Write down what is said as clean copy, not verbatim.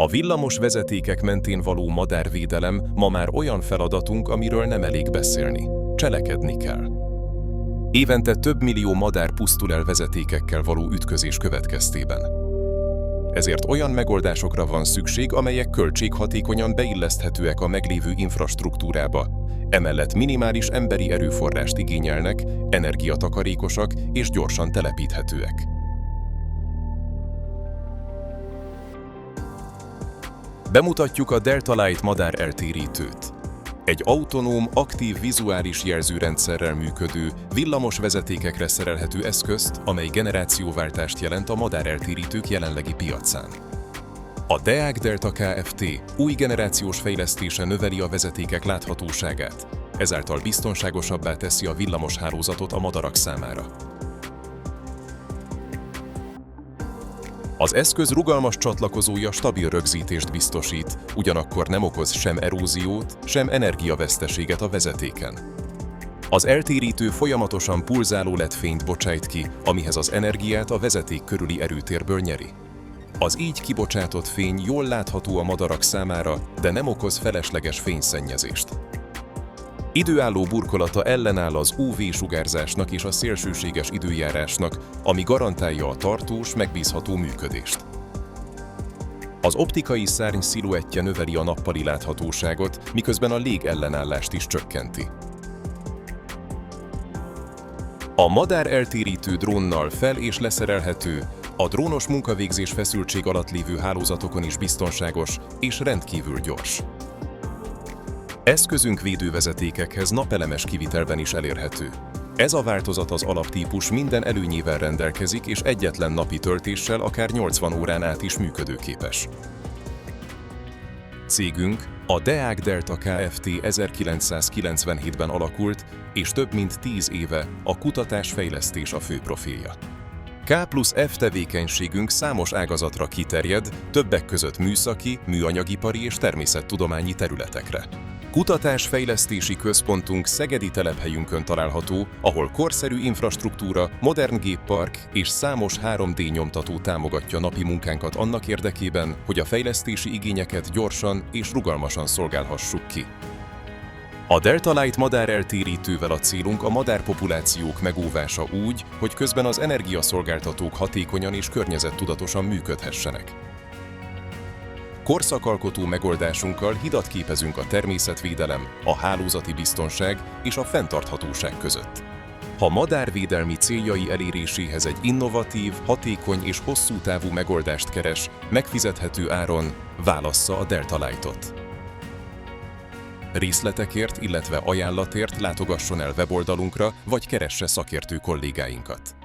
A villamos vezetékek mentén való madárvédelem ma már olyan feladatunk, amiről nem elég beszélni. Cselekedni kell. Évente több millió madár pusztul el vezetékekkel való ütközés következtében. Ezért olyan megoldásokra van szükség, amelyek költséghatékonyan beilleszthetőek a meglévő infrastruktúrába, emellett minimális emberi erőforrást igényelnek, energiatakarékosak és gyorsan telepíthetőek. Bemutatjuk a Delta Light madár eltérítőt. Egy autonóm, aktív vizuális jelzőrendszerrel működő, villamos vezetékekre szerelhető eszközt, amely generációváltást jelent a madáreltérítők jelenlegi piacán. A DEAG Delta Kft. Új generációs fejlesztése növeli a vezetékek láthatóságát, ezáltal biztonságosabbá teszi a villamos hálózatot a madarak számára. Az eszköz rugalmas csatlakozója stabil rögzítést biztosít, ugyanakkor nem okoz sem eróziót, sem energiaveszteséget a vezetéken. Az eltérítő folyamatosan pulzáló LED-fényt bocsájt ki, amihez az energiát a vezeték körüli erőtérből nyeri. Az így kibocsátott fény jól látható a madarak számára, de nem okoz felesleges fényszennyezést. Időálló burkolata ellenáll az UV-sugárzásnak és a szélsőséges időjárásnak, ami garantálja a tartós, megbízható működést. Az optikai szárny sziluettje növeli a nappali láthatóságot, miközben a légellenállást is csökkenti. A madár eltérítő drónnal fel- és leszerelhető, a drónos munkavégzés feszültség alatt lévő hálózatokon is biztonságos és rendkívül gyors. Eszközünk védővezetékekhez napelemes kivitelben is elérhető. Ez a változat az alaptípus minden előnyével rendelkezik, és egyetlen napi töltéssel akár 80 órán át is működőképes. Cégünk, a DEAG Delta Kft. 1997-ben alakult, és több mint 10 éve a kutatás-fejlesztés a fő profilja. K+F tevékenységünk számos ágazatra kiterjed, többek között műszaki, műanyagipari és természettudományi területekre. Kutatás-fejlesztési központunk szegedi telephelyünkön található, ahol korszerű infrastruktúra, modern géppark és számos 3D nyomtató támogatja napi munkánkat annak érdekében, hogy a fejlesztési igényeket gyorsan és rugalmasan szolgálhassuk ki. A Delta Light madáreltérítővel a célunk a madárpopulációk megóvása úgy, hogy közben az energiaszolgáltatók hatékonyan és környezettudatosan működhessenek. Korszakalkotó megoldásunkkal hidat képezünk a természetvédelem, a hálózati biztonság és a fenntarthatóság között. Ha madárvédelmi céljai eléréséhez egy innovatív, hatékony és hosszú távú megoldást keres, megfizethető áron válassza a Delta Lightot. Részletekért, illetve ajánlatért látogasson el weboldalunkra, vagy keresse szakértő kollégáinkat.